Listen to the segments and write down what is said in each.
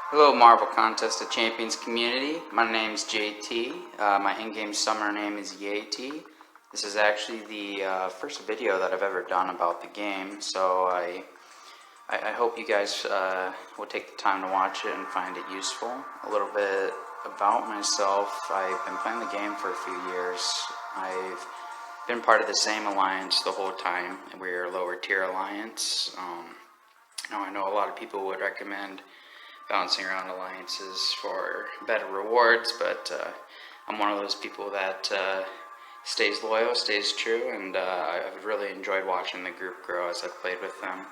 Hello Marvel Contest of Champions community, my name's JT, my in-game summoner name is Yeti. This is actually the first video that I've ever done about the game, so I hope you guys will take the time to watch it and find it useful. A little bit about myself: I've been playing the game for a few years. I've been part of the same alliance the whole time. We're a lower tier alliance. Now I know a lot of people would recommend bouncing around alliances for better rewards, but I'm one of those people that stays loyal, stays true, and I've really enjoyed watching the group grow as I've played with them.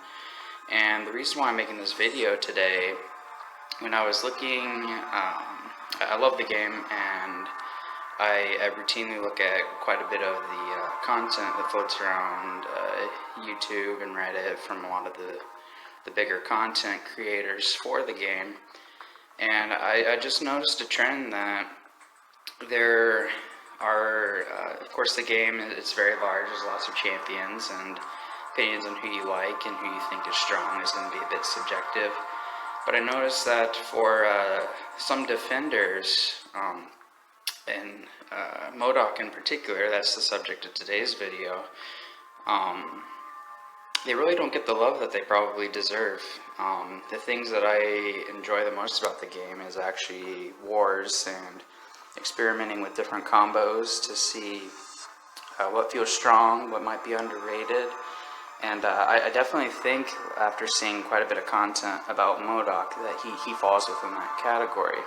And the reason why I'm making this video today, when I was looking, I love the game, and I routinely look at quite a bit of the content that floats around YouTube and Reddit from a lot of the bigger content creators for the game, and I just noticed a trend that there are, of course the game is very large, there's lots of champions, and opinions on who you like and who you think is strong is going to be a bit subjective, but I noticed that for some defenders, and M.O.D.O.K in particular, that's the subject of today's video, they really don't get the love that they probably deserve. The things that I enjoy the most about the game is actually wars and experimenting with different combos to see what feels strong, what might be underrated. And I definitely think, after seeing quite a bit of content about M.O.D.O.K, that he falls within that category.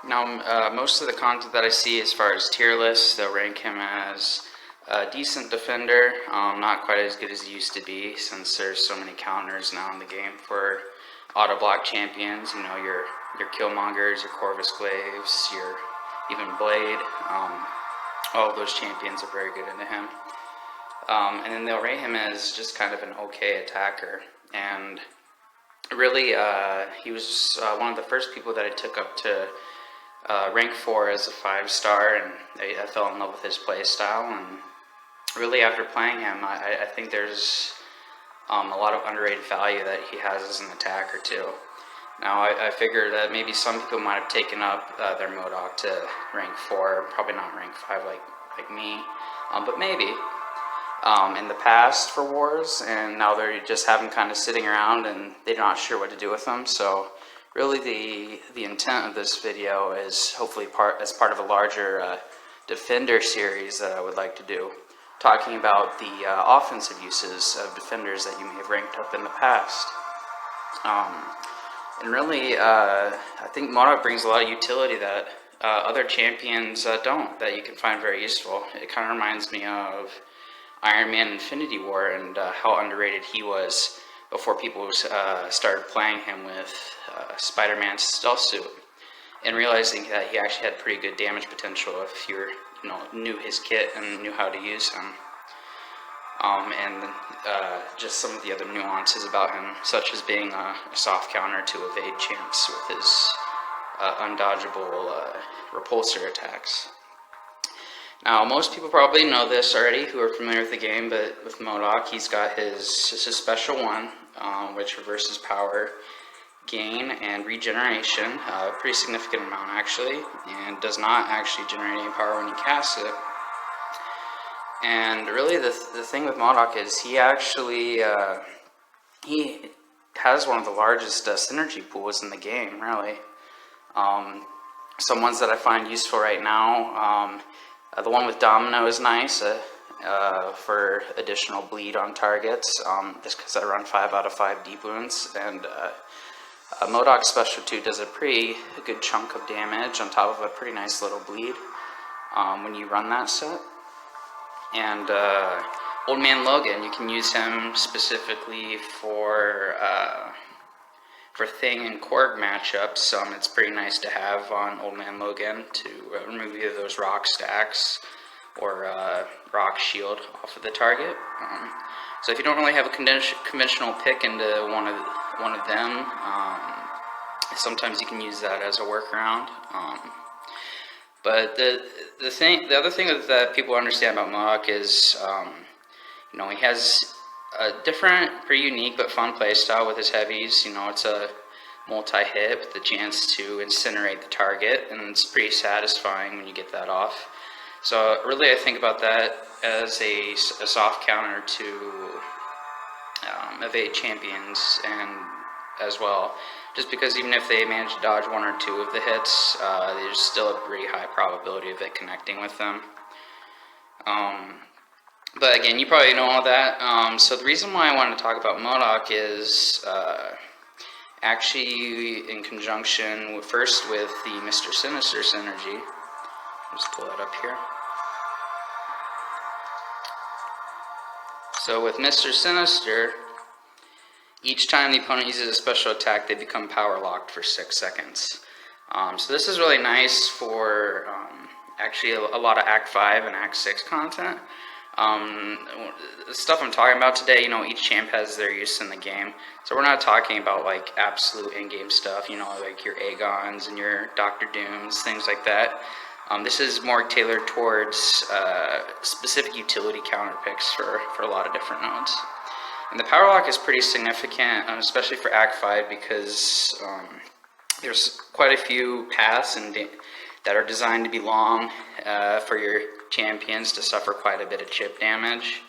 Now, most of the content that I see as far as tier lists, they'll rank him as a decent defender, not quite as good as he used to be, since there's so many counters now in the game for auto-block champions. You know, your Killmongers, your Corvus Glaives, your even Blade. All of those champions are very good into him. And then they'll rate him as just kind of an okay attacker. And really, he was one of the first people that I took up to rank 4 as a 5-star, and I fell in love with his playstyle. And really, after playing him, I think there's a lot of underrated value that he has as an attacker too. Now, I figure that maybe some people might have taken up their M.O.D.O.K to rank 4, probably not rank 5 like me, but maybe in the past for wars, and now they just have him kind of sitting around and they're not sure what to do with them. So really the intent of this video is hopefully as part of a larger defender series that I would like to do, talking about the offensive uses of defenders that you may have ranked up in the past. And really, I think M.O.D.O.K brings a lot of utility that other champions don't, that you can find very useful. It kind of reminds me of Iron Man Infinity War and how underrated he was before people started playing him with Spider-Man's stealth suit, and realizing that he actually had pretty good damage potential if you knew his kit and knew how to use him. And just some of the other nuances about him, such as being a soft counter to evade champs with his undodgeable repulsor attacks. Now, most people probably know this already who are familiar with the game, but with M.O.D.O.K, he's got his special one, which reverses power gain and regeneration, a pretty significant amount actually, and does not actually generate any power when you cast it. And really the thing with M.O.D.O.K is he actually, he has one of the largest synergy pools in the game, really. Some ones that I find useful right now, the one with Domino is nice for additional bleed on targets, just because I run 5 out of 5 deep wounds, and M.O.D.O.K Special 2 does a pretty good chunk of damage on top of a pretty nice little bleed when you run that set. And Old Man Logan, you can use him specifically for Thing and Korg matchups. It's pretty nice to have on Old Man Logan to remove either those rock stacks or rock shield off of the target. So if you don't really have a conventional pick into one of them, sometimes you can use that as a workaround. But the other thing that people understand about M.O.D.O.K is, he has a different, pretty unique but fun playstyle with his heavies. It's a multi-hit with the chance to incinerate the target, and it's pretty satisfying when you get that off. So really I think about that as a soft counter to evade champions, and as well, just because even if they manage to dodge one or two of the hits, there's still a pretty high probability of it connecting with them. But again, you probably know all that. So the reason why I wanted to talk about M.O.D.O.K is actually in conjunction first with the Mr. Sinister synergy. Let's pull that up here. So with Mr. Sinister, each time the opponent uses a special attack, they become power locked for 6 seconds. So this is really nice for actually a lot of Act 5 and Act 6 content. The stuff I'm talking about today, each champ has their use in the game. So we're not talking about like absolute in-game stuff, like your Aegons and your Dr. Dooms, things like that. This is more tailored towards specific utility counter picks for a lot of different nodes. And the power lock is pretty significant, especially for Act 5, because there's quite a few paths that are designed to be long for your champions to suffer quite a bit of chip damage.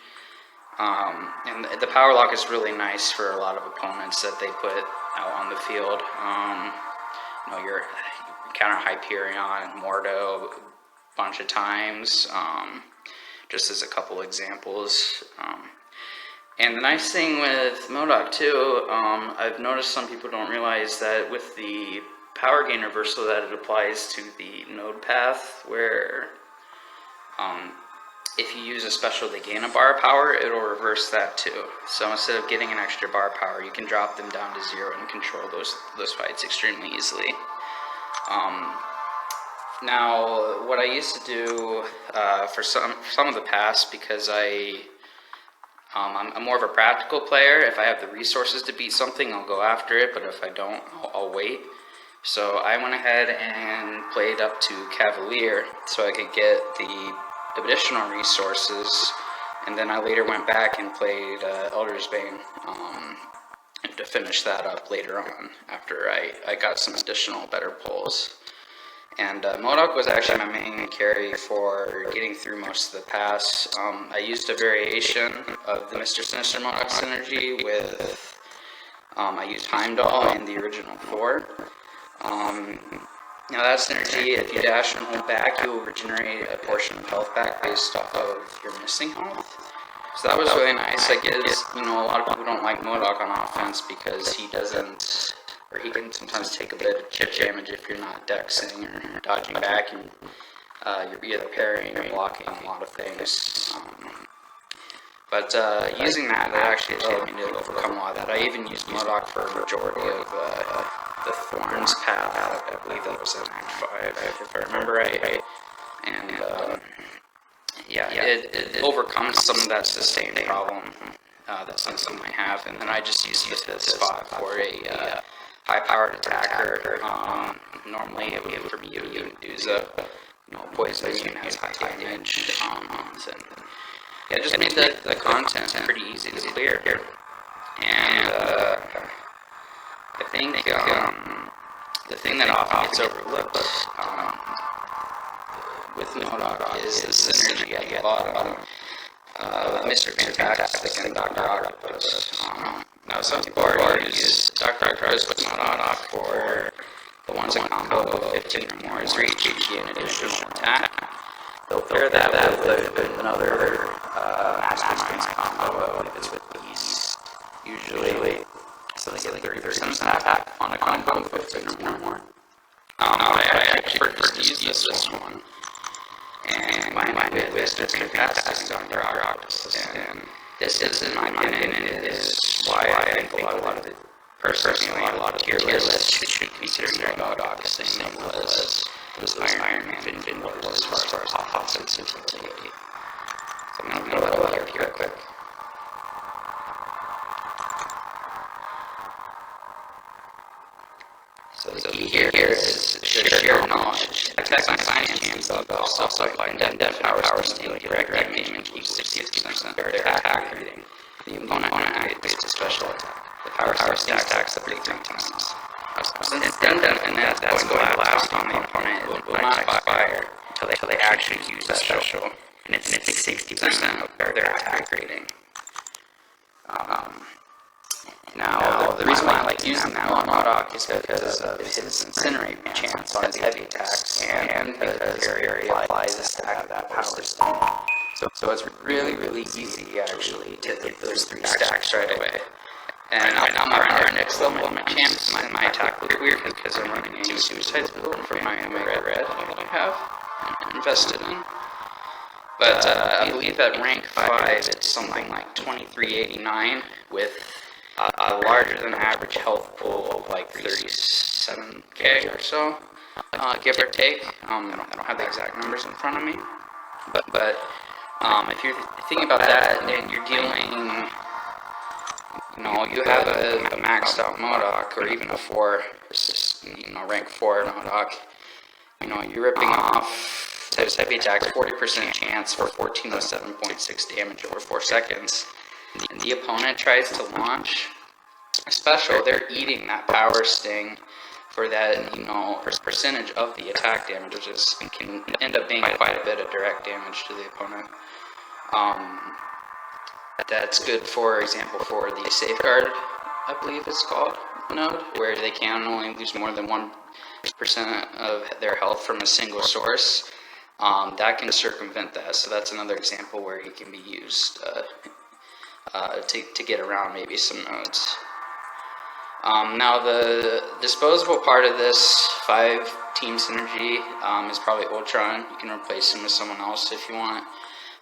And the power lock is really nice for a lot of opponents that they put out on the field. Your counter Hyperion and M.O.D.O.K a bunch of times, just as a couple examples. And the nice thing with M.O.D.O.K too, I've noticed some people don't realize that with the power gain reversal that it applies to the node path, where if you use a special to gain a bar of power, it'll reverse that too. So instead of getting an extra bar of power, you can drop them down to 0 and control those fights extremely easily. Now, what I used to do for some of the past, because I'm more of a practical player. If I have the resources to beat something, I'll go after it, but if I don't, I'll wait. So I went ahead and played up to Cavalier so I could get the additional resources, and then I later went back and played Elder's Bane to finish that up later on after I got some additional better pulls. And M.O.D.O.K was actually my main carry for getting through most of the pass. I used a variation of the Mr. Sinister M.O.D.O.K synergy with, I used Heimdall in the original 4. Now that synergy, if you dash and hold back, you will regenerate a portion of health back based off of your missing health. So that was really nice. I guess, a lot of people don't like M.O.D.O.K on offense because he doesn't, or he can sometimes take a bit of chip damage if you're not dexing or dodging back, and you're either parrying or blocking a lot of things. But using that actually allowed me to overcome a lot of that. I even used M.O.D.O.K for a majority of the Thorns path. I believe that was in Act 5, if I remember right. And it overcomes some of that sustained problem that some people might have. And then I just used it as a spot for a high-powered attacker. Normally it would be from you and Duza. Poison immune has high damage. And it just made the content pretty easy to clear. And I think the thing that often gets overlooked with M.O.D.O.K is the synergy at the bottom. Mr. Fantastic and Dr. Octopus. Now some people already use Dr. Octopus with M.O.D.O.K for the ones that combo of 15 or more is reach and additional attack. They'll pair that with another Mastermind combo if it's with these. Usually, so they get like 30% attack on a combo of 15 or more. I actually prefer to use this one. And combine it with Mr. Fantastic on their Octopus. And this is, in my opinion, is why I think a lot of it, personally, a lot of tier lists should consider M.O.D.O.K the same as those Iron Man and Vinwars as far as offensive utility. So I'm going to let it here real quick. So the key here is shared knowledge. Attack on science games, though, also apply death powers to deal direct damage and keep 60% of their attack rating. The opponent activates a special attack. The power stacks up 3 times. Since indefinite, that's going to last on the opponent, it will not expire until they actually use that special, and it's 60% of their attack rating. Now, the reason why I like using that on M.O.D.O.K is because of his incinerate chance on his heavy attacks, and because Harry applies this to have that power sting. So it's really easy, actually, to hit those 3 stacks right away. And now our next level of my champs, my attack looks weird because I'm running a suicides build for my red that I have invested in. But I believe at rank 5 it's something like 2389 with a larger than average health pool of like 37k or so, give or take. I don't have the exact numbers in front of me. But if you're thinking about that and you're dealing, you have a maxed out M.O.D.O.K or even a 4, rank 4 M.O.D.O.K, you're ripping off those heavy attacks 40% chance for 1407.6 damage over 4 seconds. And the opponent tries to launch a special, they're eating that power sting for that, percentage of the attack damage, which can end up being quite a bit of direct damage to the opponent. That's good, for example, for the safeguard, I believe it's called, node, where they can only lose more than 1% of their health from a single source. That can circumvent that, so that's another example where he can be used to get around maybe some nodes. Now the disposable part of this 5-team synergy is probably Ultron. You can replace him with someone else if you want,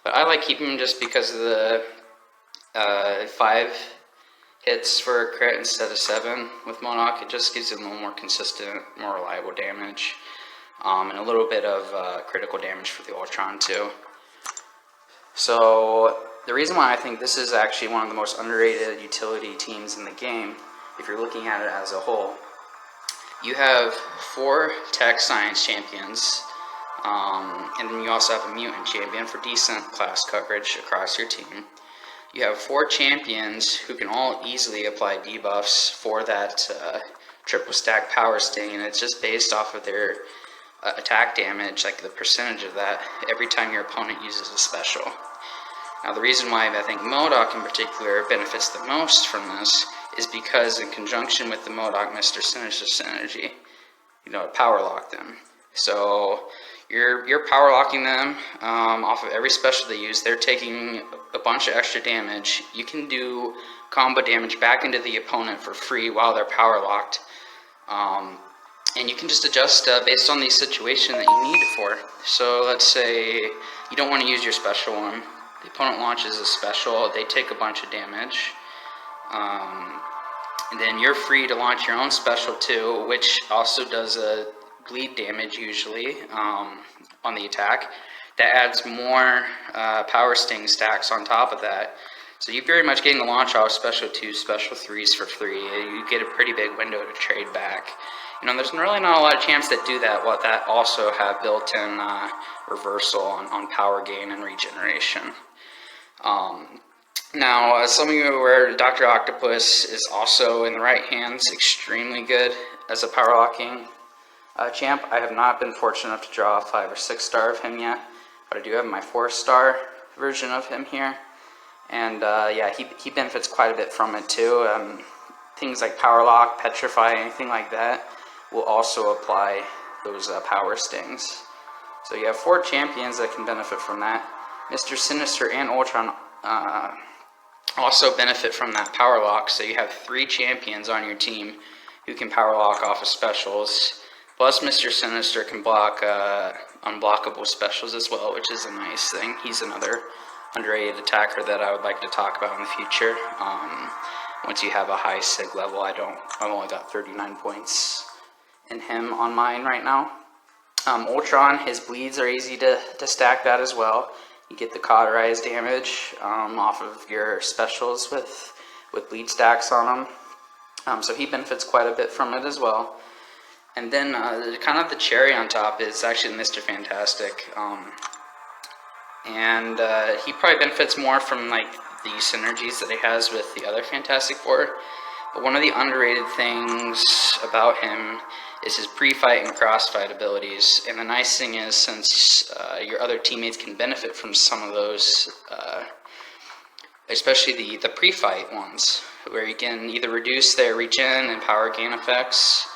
but I like keeping him just because of the 5 hits for a crit instead of 7 with M.O.D.O.K. It just gives him a little more consistent, more reliable damage, and a little bit of critical damage for the Ultron too. So the reason why I think this is actually one of the most underrated utility teams in the game, if you're looking at it as a whole, you have 4 tech science champions, and then you also have a mutant champion for decent class coverage across your team. You have 4 champions who can all easily apply debuffs for that triple stack power sting, and it's just based off of their attack damage, like the percentage of that, every time your opponent uses a special. Now the reason why I think M.O.D.O.K in particular benefits the most from this is because in conjunction with the M.O.D.O.K Mr. Sinister synergy, power lock them. So you're power locking them off of every special they use. They're taking a bunch of extra damage. You can do combo damage back into the opponent for free while they're power locked. And you can just adjust based on the situation that you need it for. So let's say you don't want to use your special one. The opponent launches a special, they take a bunch of damage. And then you're free to launch your own special too, which also does a bleed damage usually on the attack. That adds more power sting stacks on top of that. So you're very much getting the launch off special 2, special 3s for free. You get a pretty big window to trade back. There's really not a lot of champs that do that, that also have built-in reversal on power gain and regeneration. Now, some of you are aware Dr. Octopus is also in the right hands extremely good as a power locking champ. I have not been fortunate enough to draw a 5 or 6 star of him yet, but I do have my 4-star version of him here. And yeah, he benefits quite a bit from it too. Things like power lock, petrify, anything like that will also apply those power stings. So you have 4 champions that can benefit from that. Mr. Sinister and Ultron also benefit from that power lock, so you have 3 champions on your team who can power lock off of specials. Plus Mr. Sinister can block unblockable specials as well, which is a nice thing. He's another underrated attacker that I would like to talk about in the future. Once you have a high sig level, I've only got 39 points in him on mine right now. Ultron, his bleeds are easy to stack that as well. You get the cauterized damage off of your specials with bleed stacks on them. So he benefits quite a bit from it as well. And then kind of the cherry on top is actually Mr. Fantastic. And he probably benefits more from like the synergies that he has with the other Fantastic Four. But one of the underrated things about him is his pre-fight and cross-fight abilities. And the nice thing is, since your other teammates can benefit from some of those, especially the pre-fight ones, where you can either reduce their regen and power gain effects,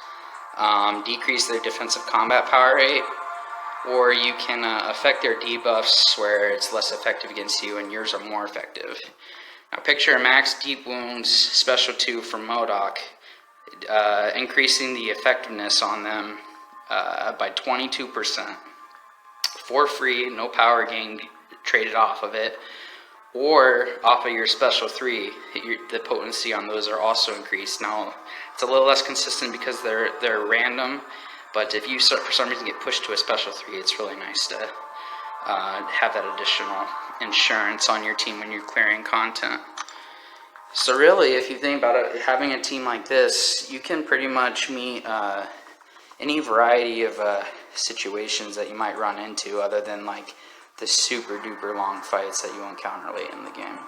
decrease their defensive combat power rate, or you can affect their debuffs where it's less effective against you and yours are more effective. Now picture a max deep wounds special 2 from M.O.D.O.K, increasing the effectiveness on them by 22%. For free, no power gain traded off of it, or off of your special 3, the potency on those are also increased. Now, it's a little less consistent because they're random, but if you for some reason get pushed to a special 3, it's really nice to have that additional insurance on your team when you're clearing content. So really, if you think about it, having a team like this, you can pretty much meet any variety of situations that you might run into, other than like the super duper long fights that you encounter late in the game.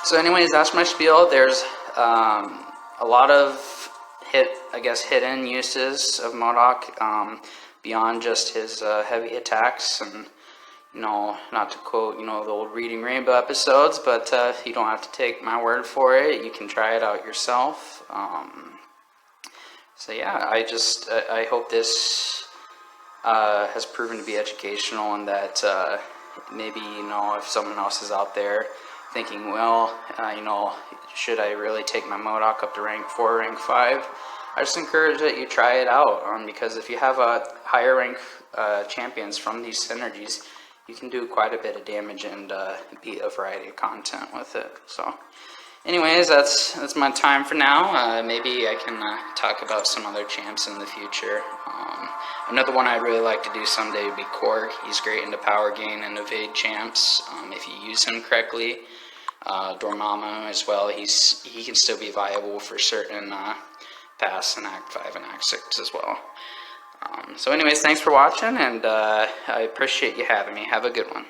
So anyways, that's my spiel. There's a lot of hidden uses of M.O.D.O.K, beyond just his heavy attacks, and not to quote the old Reading Rainbow episodes, but you don't have to take my word for it. You can try it out yourself. So yeah, I hope this has proven to be educational, and that maybe if someone else is out there thinking, well, should I really take my M.O.D.O.K up to rank 4, rank 5? I just encourage that you try it out, because if you have higher rank champions from these synergies, you can do quite a bit of damage and beat a variety of content with it. So anyways, that's my time for now. Maybe I can talk about some other champs in the future. Another one I'd really like to do someday would be Korg. He's great into power gain and evade champs if you use him correctly. Dormammu as well. He can still be viable for certain paths in Act 5 and Act 6 as well. So anyways, thanks for watching, and I appreciate you having me. Have a good one.